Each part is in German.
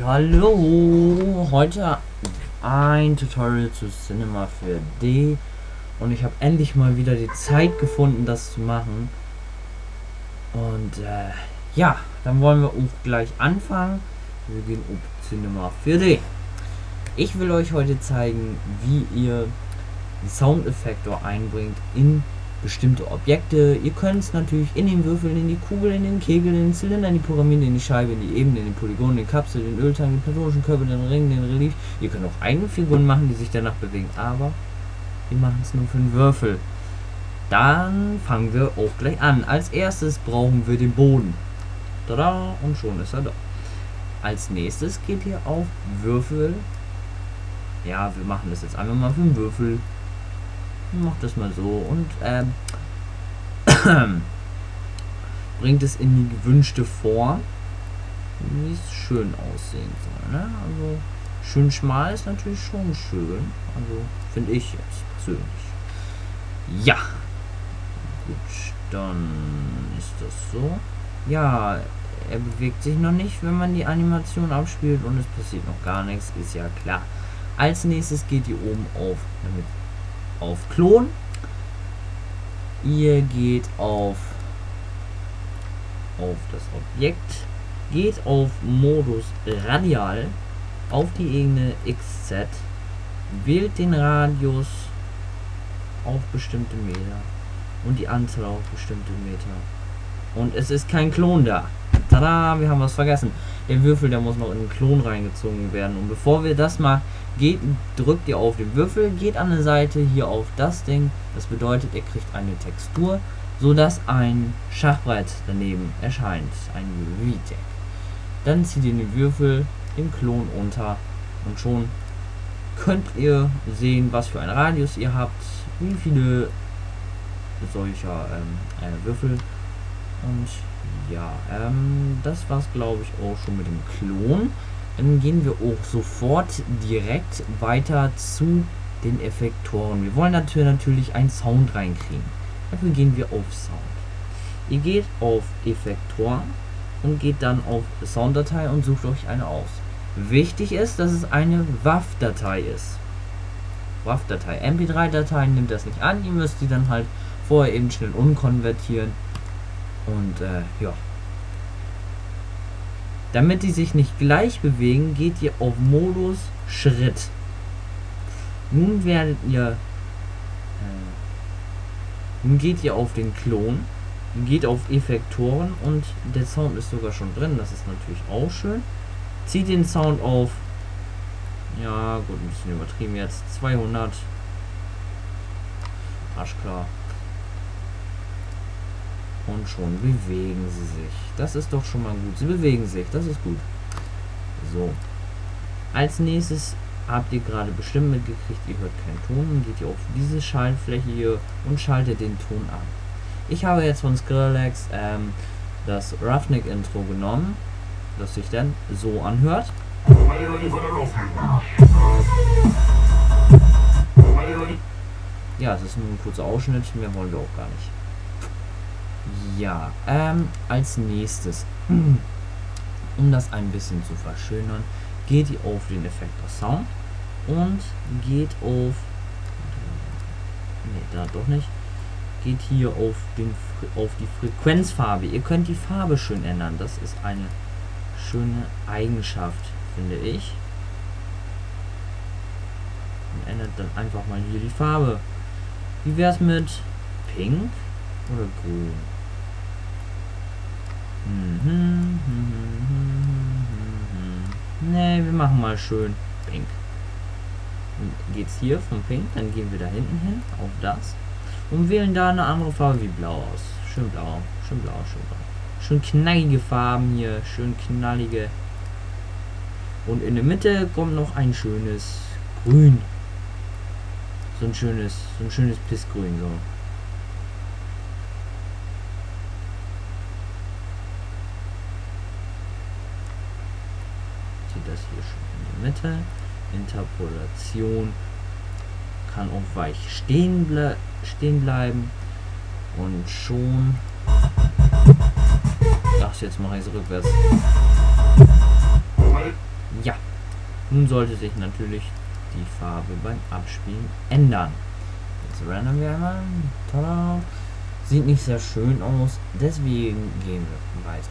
Hallo, heute ein Tutorial zu Cinema 4D und ich habe endlich mal wieder die Zeit gefunden, das zu machen. Und ja, dann wollen wir auch gleich anfangen. Wir gehen auf Cinema 4D. Ich will euch heute zeigen, wie ihr die Soundeffekte einbringt in bestimmte Objekte. Ihr könnt es natürlich in den Würfeln, in die Kugel, in den Kegel, in den Zylinder, in die Pyramide, in die Scheibe, in die Ebene, in den Polygon, in den Kapsel, den Öltank, den platonischen Körper, den Ring, den Relief. Ihr könnt auch eigene Figuren machen, die sich danach bewegen, aber wir machen es nur für den Würfel. Dann fangen wir auch gleich an. Als erstes brauchen wir den Boden. Tada, und schon ist er da. Als nächstes geht ihr auf Würfel. Ja, wir machen das jetzt einfach mal für den Würfel. Macht das mal so und bringt es in die gewünschte Form, wie es schön aussehen soll. Ne? Also schön schmal ist natürlich schon schön. Also finde ich jetzt persönlich. Ja, gut, dann ist das so. Ja, er bewegt sich noch nicht, wenn man die Animation abspielt und es passiert noch gar nichts, ist ja klar. Als nächstes geht ihr oben auf Klon. Ihr geht auf das Objekt, geht auf Modus Radial, auf die Ebene XZ, wählt den Radius auf bestimmte Meter und die Anzahl auf bestimmte Meter. Und es ist kein Klon da. Tada, wir haben was vergessen. Der Würfel, der muss noch in den Klon reingezogen werden. Und bevor wir das machen, drückt ihr auf den Würfel, geht an der Seite hier auf das Ding. Das bedeutet, ihr kriegt eine Textur, sodass ein Schachbrett daneben erscheint. Ein VTEC. Dann zieht ihr den Würfel, den Klon unter und schon könnt ihr sehen, was für einen Radius ihr habt, wie viele solcher Würfel. Und ja, das war's, glaube ich, auch schon mit dem Klon. Dann gehen wir auch sofort direkt weiter zu den Effektoren. Wir wollen natürlich einen Sound reinkriegen. Dafür gehen wir auf Sound. Ihr geht auf Effektoren und geht dann auf Sounddatei und sucht euch eine aus. Wichtig ist, dass es eine WAV-Datei ist. WAV-Datei. MP3-Dateien nimmt das nicht an. Ihr müsst die dann halt vorher eben schnell umkonvertieren. Und ja. Damit die sich nicht gleich bewegen, geht ihr auf Modus Schritt. Nun werdet ihr nun geht ihr auf den Klon, geht auf Effektoren und der Sound ist sogar schon drin, das ist natürlich auch schön. Zieht den Sound auf, ja gut, ein bisschen übertrieben jetzt, 200, arschklar. Und schon bewegen sie sich. Das ist doch schon mal gut. Sie bewegen sich, das ist gut. So. Als nächstes habt ihr gerade bestimmt mitgekriegt, ihr hört keinen Ton. Dann geht ihr auf diese Schaltfläche hier und schaltet den Ton an. Ich habe jetzt von Skrillex das Roughneck Intro genommen, das sich dann so anhört. Ja, es ist nur ein kurzer Ausschnitt, mehr wollen wir auch gar nicht. Ja, als nächstes, um das ein bisschen zu verschönern, geht ihr auf den Effektor Sound und geht auf, ne, da doch nicht, geht hier auf die Frequenzfarbe. Ihr könnt die Farbe schön ändern, das ist eine schöne Eigenschaft, finde ich. Und ändert dann einfach mal hier die Farbe. Wie wäre es mit Pink oder Grün? Ne, wir machen mal schön Pink. Dann geht's hier von Pink, dann gehen wir da hinten hin auf das und wählen da eine andere Farbe wie Blau aus. Schön blau, schön blau, schön blau. Schön knallige Farben hier, schön knallige. Und in der Mitte kommt noch ein schönes Grün. So ein schönes Pissgrün so. Das hier schon in der Mitte. Interpolation kann auch weich stehen bleiben und schon. Ach, jetzt mache ich es rückwärts. Nun sollte sich natürlich die Farbe beim Abspielen ändern. Jetzt rendern wir einmal. Tada. Sieht nicht sehr schön aus, deswegen gehen wir weiter.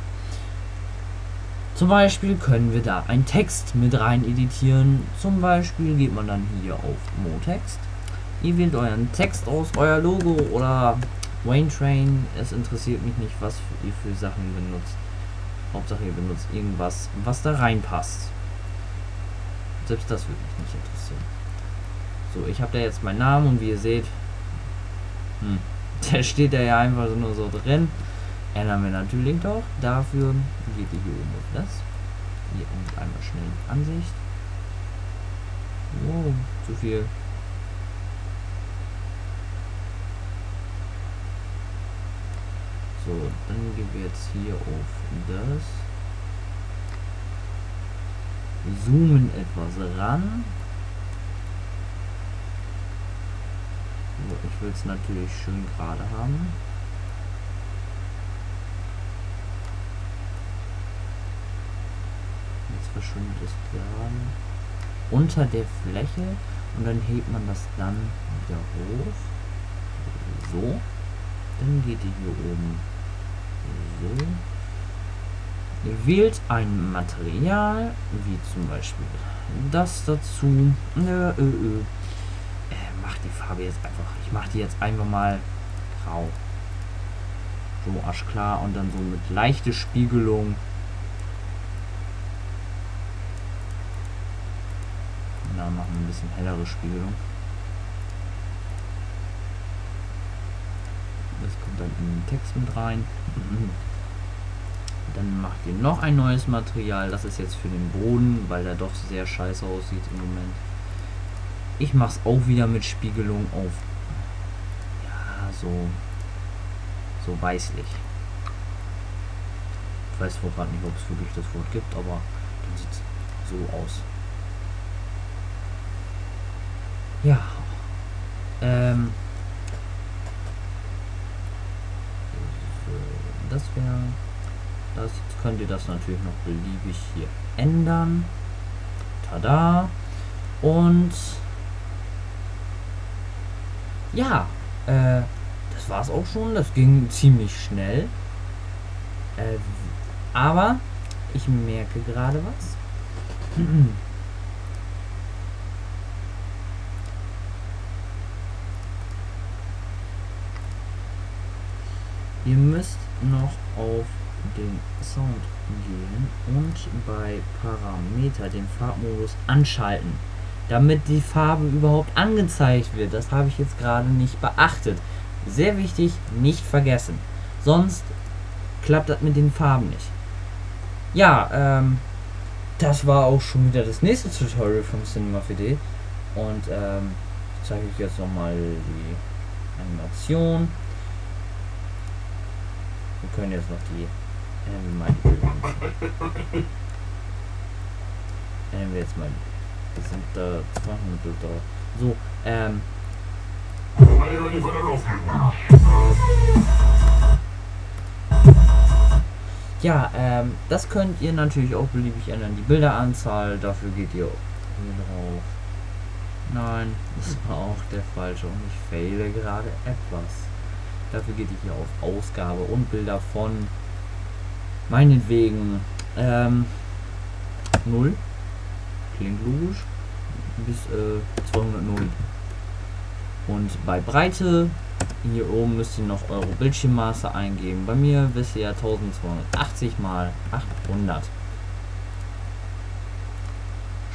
Zum Beispiel können wir da einen Text mit rein editieren. Zum Beispiel geht man dann hier auf Motext. Ihr wählt euren Text aus, euer Logo oder Wayne Train. Es interessiert mich nicht, was ihr für Sachen benutzt. Hauptsache ihr benutzt irgendwas, was da reinpasst. Selbst das würde mich nicht interessieren. So, ich habe da jetzt meinen Namen und wie ihr seht, der steht da ja einfach nur so drin. Ändern wir natürlich doch. Dafür geht ihr hier oben auf das. Hier und einmal schnell Ansicht. Wow, zu viel. So, dann gehen wir jetzt hier auf das. Zoomen etwas ran. So, ich will es natürlich schön gerade haben. Jetzt verschwindet es gerade unter der Fläche und dann hebt man das dann wieder hoch. So. Dann geht ihr hier oben so. Ihr wählt ein Material, wie zum Beispiel das dazu. Macht die Farbe jetzt einfach. Ich mache die jetzt einfach mal grau. So aschklar und dann so mit leichte Spiegelung. Und dann machen wir ein bisschen hellere Spiegelung. Das kommt dann in den Text mit rein. Dann macht ihr noch ein neues Material. Das ist jetzt für den Boden, weil der doch sehr scheiße aussieht im Moment. Ich mache es auch wieder mit Spiegelung auf. Ja, so weißlich. Ich weiß wohl gerade nicht, ob es wirklich das Wort gibt, aber dann sieht es so aus. Ja. Das wäre das. Jetzt könnt ihr das natürlich noch beliebig hier ändern. Tada. Und ja, das war's auch schon. Das ging ziemlich schnell. Aber ich merke gerade was. Ihr müsst noch auf den Sound gehen und bei Parameter den Farbmodus anschalten, damit die Farbe überhaupt angezeigt wird. Das habe ich jetzt gerade nicht beachtet. Sehr wichtig, nicht vergessen. Sonst klappt das mit den Farben nicht. Ja, das war auch schon wieder das nächste Tutorial vom Cinema 4D. Und ich zeige euch jetzt nochmal die Animation. Wir können jetzt noch die wir jetzt mal. Das sind da 200 Bilder. So, ja, das könnt ihr natürlich auch beliebig ändern. Die Bilderanzahl, dafür geht ihr hier drauf. Nein, das war auch der falsche und ich fehle gerade etwas. Dafür geht ihr hier auf Ausgabe und Bilder von meinetwegen 0. Klingt logisch. Bis 200. Und bei Breite hier oben müsst ihr noch eure Bildschirmmaße eingeben. Bei mir wisst ihr ja 1280 mal 800.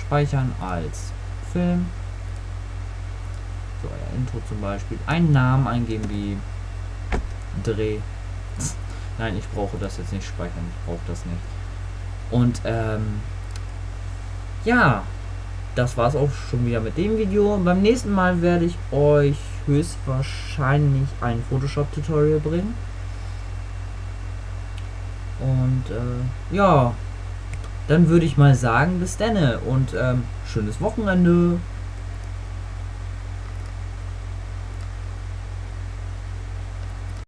Speichern als Film. So, euer Intro zum Beispiel. Einen Namen eingeben wie Dreh. Nein, ich brauche das jetzt nicht speichern. Ich brauche das nicht. Und ja, das war's auch schon wieder mit dem Video. Beim nächsten Mal werde ich euch höchstwahrscheinlich ein Photoshop-Tutorial bringen. Und ja, dann würde ich mal sagen, bis denne und schönes Wochenende.